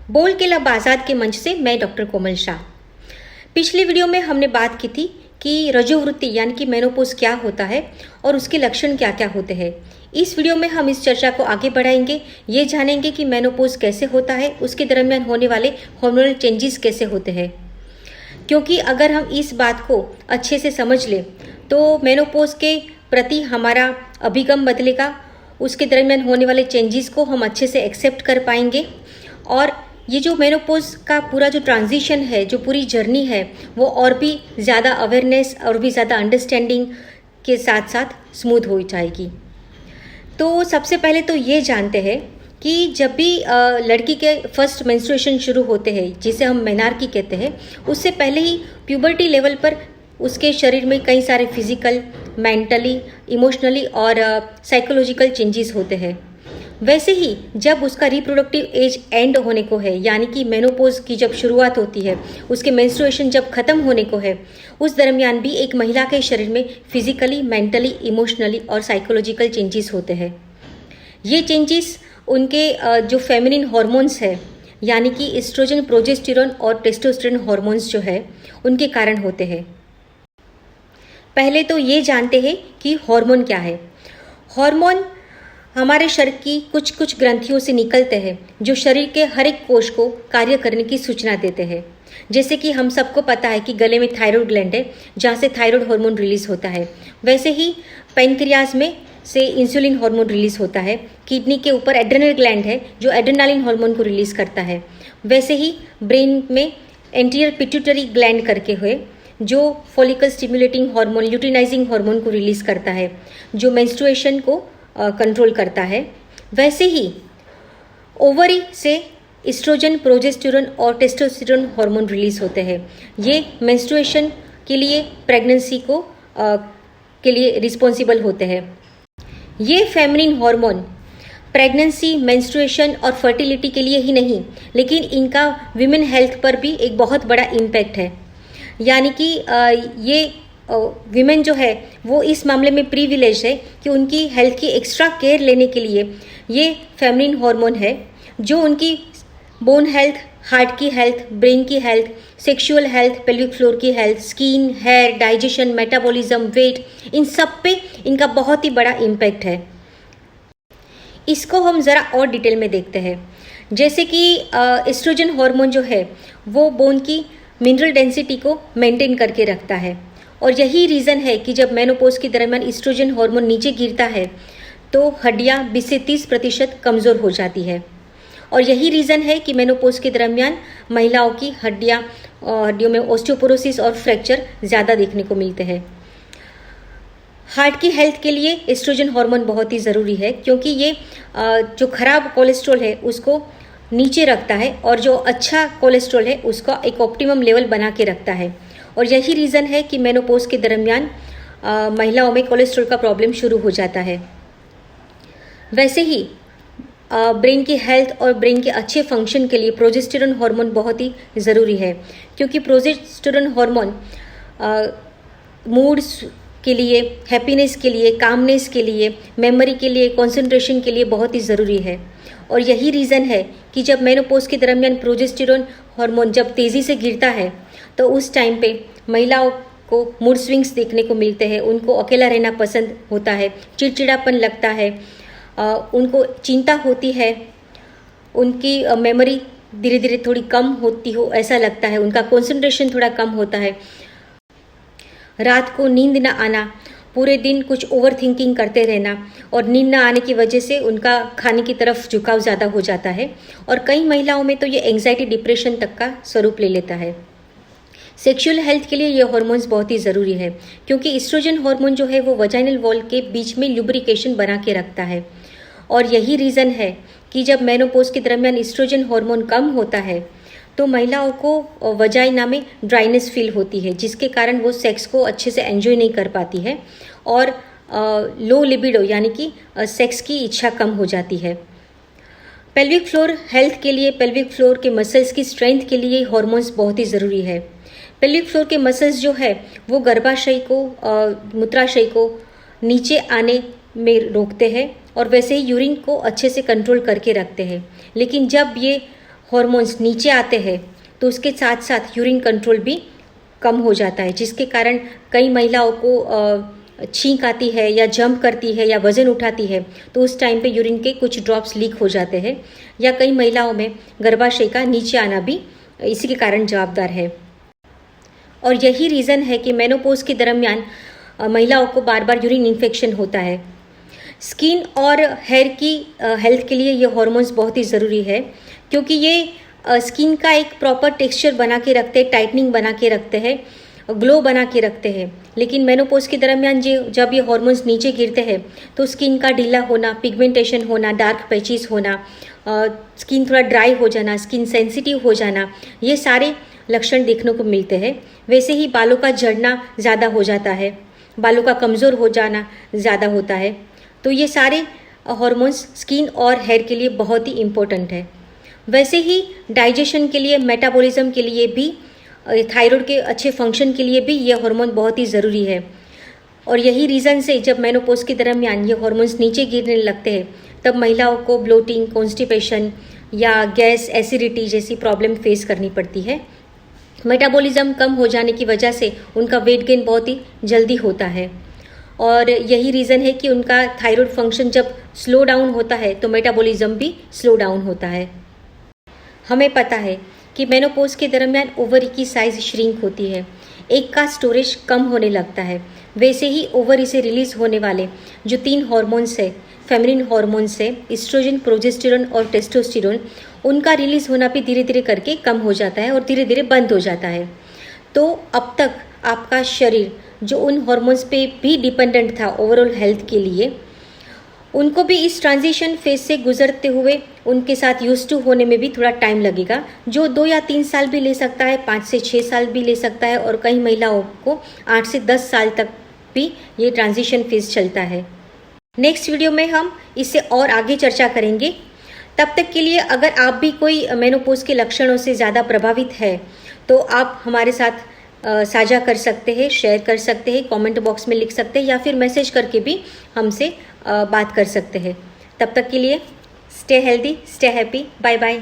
बोल के लब आज़ाद के मंच से मैं डॉक्टर कोमल शाह। पिछली वीडियो में हमने बात की थी कि रजोवृत्ति यानी कि मेनोपॉज क्या होता है और उसके लक्षण क्या क्या होते हैं। इस वीडियो में हम इस चर्चा को आगे बढ़ाएंगे, ये जानेंगे कि मेनोपॉज कैसे होता है, उसके दरमियान होने वाले हार्मोनल चेंजेस कैसे होते हैं। क्योंकि अगर हम इस बात को अच्छे से समझ लें तो मेनोपॉज के प्रति हमारा अभिगम बदलेगा, उसके दरमियान होने वाले चेंजेस को हम अच्छे से एक्सेप्ट कर पाएंगे और ये जो मेनोपॉज का पूरा जो ट्रांजिशन है, जो पूरी जर्नी है, वो और भी ज़्यादा अवेयरनेस और भी ज़्यादा अंडरस्टैंडिंग के साथ साथ स्मूथ हो जाएगी। तो सबसे पहले तो ये जानते हैं कि जब भी लड़की के फर्स्ट मेंस्ट्रुएशन शुरू होते हैं, जिसे हम मेनार्की कहते हैं, उससे पहले ही प्यूबर्टी लेवल पर उसके शरीर में कई सारे फिजिकल, मेंटली, इमोशनली और साइकोलॉजिकल चेंजेस होते हैं। वैसे ही जब उसका रिप्रोडक्टिव एज एंड होने को है, यानी कि मेनोपॉज की जब शुरुआत होती है, उसके मेंस्ट्रुएशन जब खत्म होने को है, उस दरमियान भी एक महिला के शरीर में फिजिकली, मेंटली, इमोशनली और साइकोलॉजिकल चेंजेस होते हैं। ये चेंजेस उनके जो फेमिनिन हार्मोन्स है, यानी कि एस्ट्रोजन, प्रोजेस्टेरोन और टेस्टोस्टेरोन हार्मोन्स जो है, उनके कारण होते हैं। पहले तो ये जानते हैं कि हार्मोन क्या है। हार्मोन हमारे शरीर की कुछ कुछ ग्रंथियों से निकलते हैं जो शरीर के हर एक कोश को कार्य करने की सूचना देते हैं। जैसे कि हम सबको पता है कि गले में थायराइड ग्लैंड है जहाँ से थायराइड हार्मोन रिलीज होता है। वैसे ही पैनक्रियाज में से इंसुलिन हार्मोन रिलीज होता है। किडनी के ऊपर एड्रेनल ग्लैंड है जो एड्रेनालिन हार्मोन को रिलीज करता है। वैसे ही ब्रेन में एंटीरियर पिट्यूटरी ग्लैंड करके हुए जो follicle stimulating hormone, luteinizing hormone को रिलीज करता है, जो मेंस्ट्रुएशन को कंट्रोल करता है। वैसे ही ओवरी से एस्ट्रोजन, प्रोजेस्टेरोन और टेस्टोस्टेरोन हार्मोन रिलीज होते हैं। ये मेंस्ट्रुएशन के लिए, प्रेगनेंसी को के लिए रिस्पॉन्सिबल होते हैं। ये फेमिनिन हार्मोन प्रेगनेंसी, मेंस्ट्रुएशन और फर्टिलिटी के लिए ही नहीं, लेकिन इनका विमेन हेल्थ पर भी एक बहुत बड़ा इम्पैक्ट है। यानी कि ये विमेन जो है वो इस मामले में प्रिविलेज है कि उनकी हेल्थ की एक्स्ट्रा केयर लेने के लिए ये फेमिनिन हार्मोन है जो उनकी बोन हेल्थ, हार्ट की हेल्थ, ब्रेन की health, sexual health, pelvic floor की health, skin, hair, digestion, metabolism, weight, इन सब पे इनका बहुत ही बड़ा इम्पैक्ट है। इसको हम ज़रा और डिटेल में देखते हैं। जैसे कि एस्ट्रोजन हार्मोन जो है वो बोन की मिनरल डेंसिटी को मेंटेन करके रखता है और यही रीज़न है कि जब मेनोपॉज के दरमियान एस्ट्रोजन हार्मोन नीचे गिरता है तो हड्डियाँ 20 से 30% कमज़ोर हो जाती है। और यही रीज़न है कि मेनोपॉज के दरमियान महिलाओं की हड्डियों में ऑस्टियोपोरोसिस और फ्रैक्चर ज़्यादा देखने को मिलते हैं। हार्ट की हेल्थ के लिए एस्ट्रोजन हार्मोन बहुत ही ज़रूरी है क्योंकि ये जो खराब कोलेस्ट्रॉल है उसको नीचे रखता है और जो अच्छा कोलेस्ट्रॉल है उसका एक ऑप्टिमम लेवल बना के रखता है। और यही रीज़न है कि मेनोपॉज के दरमियान महिलाओं में कोलेस्ट्रॉल का प्रॉब्लम शुरू हो जाता है। वैसे ही ब्रेन की हेल्थ और ब्रेन के अच्छे फंक्शन के लिए प्रोजेस्टेरोन हार्मोन बहुत ही ज़रूरी है क्योंकि प्रोजेस्टेरोन हार्मोन मूड्स के लिए, हैप्पीनेस के लिए, कामनेस के लिए, मेमोरी के लिए, कंसंट्रेशन के लिए बहुत ही ज़रूरी है। और यही रीज़न है कि जब मेनोपॉज के दरमियान प्रोजेस्टेरोन हार्मोन जब तेज़ी से गिरता है तो उस टाइम पे महिलाओं को मूड स्विंग्स देखने को मिलते हैं। उनको अकेला रहना पसंद होता है, चिड़चिड़ापन लगता है, उनको चिंता होती है, उनकी मेमोरी धीरे धीरे थोड़ी कम होती हो ऐसा लगता है, उनका कंसंट्रेशन थोड़ा कम होता है, रात को नींद न आना, पूरे दिन कुछ ओवर थिंकिंग करते रहना और नींद न आने की वजह से उनका खाने की तरफ झुकाव ज़्यादा हो जाता है और कई महिलाओं में तो ये एंग्जाइटी, डिप्रेशन तक का स्वरूप ले लेता है। सेक्सुअल हेल्थ के लिए ये हार्मोन्स बहुत ही ज़रूरी है क्योंकि एस्ट्रोजन हार्मोन जो है वो वजाइनल वॉल के बीच में लुब्रिकेशन बना के रखता है और यही रीज़न है कि जब मेनोपॉज के दरमियान एस्ट्रोजन हार्मोन कम होता है तो महिलाओं को वजाइना में ड्राइनेस फील होती है जिसके कारण वो सेक्स को अच्छे से एंजॉय नहीं कर पाती है और लो लिबिडो यानी कि सेक्स की इच्छा कम हो जाती है। पेल्विक फ्लोर हेल्थ के लिए, पेल्विक फ्लोर के मसल्स की स्ट्रेंथ के लिए हार्मोन्स बहुत ही ज़रूरी है। पेल्विक फ्लोर के मसल्स जो है वो गर्भाशय को, मूत्राशय को नीचे आने में रोकते हैं और वैसे ही यूरिन को अच्छे से कंट्रोल करके रखते हैं। लेकिन जब ये हॉर्मोन्स नीचे आते हैं तो उसके साथ साथ यूरिन कंट्रोल भी कम हो जाता है, जिसके कारण कई महिलाओं को छींक आती है या जंप करती है या वज़न उठाती है तो उस टाइम पे यूरिन के कुछ ड्रॉप्स लीक हो जाते हैं, या कई महिलाओं में गर्भाशय का नीचे आना भी इसी के कारण जवाबदार है। और यही रीज़न है कि मेनोपॉज के दरमियान महिलाओं को बार बार यूरिन इन्फेक्शन होता है। स्किन और हेयर की हेल्थ के लिए ये हॉर्मोन्स बहुत ही ज़रूरी है, क्योंकि ये स्किन का एक प्रॉपर टेक्सचर बना के रखते हैं, टाइटनिंग बना के रखते हैं, ग्लो बना के रखते हैं। लेकिन मेनोपॉज के दरमियान जब ये हॉर्मोन्स नीचे गिरते हैं तो स्किन का ढीला होना, पिगमेंटेशन होना, डार्क पैचेस होना, स्किन थोड़ा ड्राई हो जाना, स्किन सेंसिटिव हो जाना, ये सारे लक्षण देखने को मिलते हैं। वैसे ही बालों का झड़ना ज़्यादा हो जाता है, बालों का कमज़ोर हो जाना ज़्यादा होता है। तो ये सारे हॉर्मोन्स स्किन और हेयर के लिए बहुत ही इम्पोर्टेंट है। वैसे ही डाइजेशन के लिए, मेटाबॉलिज्म के लिए भी, थायराइड के अच्छे फंक्शन के लिए भी ये हार्मोन बहुत ही ज़रूरी है। और यही रीज़न से जब मेनोपॉज के दरमियान ये हार्मोन्स नीचे गिरने लगते हैं तब महिलाओं को ब्लोटिंग, कॉन्स्टिपेशन या गैस, एसिडिटी जैसी प्रॉब्लम फेस करनी पड़ती है। मेटाबॉलिज्म कम हो जाने की वजह से उनका वेट गेन बहुत ही जल्दी होता है, और यही रीज़न है कि उनका थायराइड फंक्शन जब स्लो डाउन होता है तो मेटाबॉलिज्म भी स्लो डाउन होता है। हमें पता है कि मेनोपॉज के दरमियान ओवरी की साइज श्रिंक होती है, एग का स्टोरेज कम होने लगता है। वैसे ही ओवरी से रिलीज होने वाले जो 3 हार्मोन्स है, फेमिनिन हार्मोन्स है, एस्ट्रोजन, प्रोजेस्टेरोन और टेस्टोस्टेरोन, उनका रिलीज होना भी धीरे धीरे करके कम हो जाता है और धीरे धीरे बंद हो जाता है। तो अब तक आपका शरीर जो उन हार्मोन्स पे भी डिपेंडेंट था ओवरऑल हेल्थ के लिए, उनको भी इस ट्रांजिशन फेज से गुजरते हुए उनके साथ यूज टू होने में भी थोड़ा टाइम लगेगा, जो 2 या 3 साल भी ले सकता है, 5 से 6 साल भी ले सकता है, और कई महिलाओं को 8 से 10 साल तक भी ये ट्रांजिशन फेज चलता है। नेक्स्ट वीडियो में हम इससे और आगे चर्चा करेंगे। तब तक के लिए अगर आप भी कोई मेनोपॉज के लक्षणों से ज़्यादा प्रभावित है तो आप हमारे साथ साझा कर सकते हैं, शेयर कर सकते हैं, कमेंट बॉक्स में लिख सकते हैं, या फिर मैसेज करके भी हमसे बात कर सकते हैं। तब तक के लिए stay healthy, stay happy, bye bye.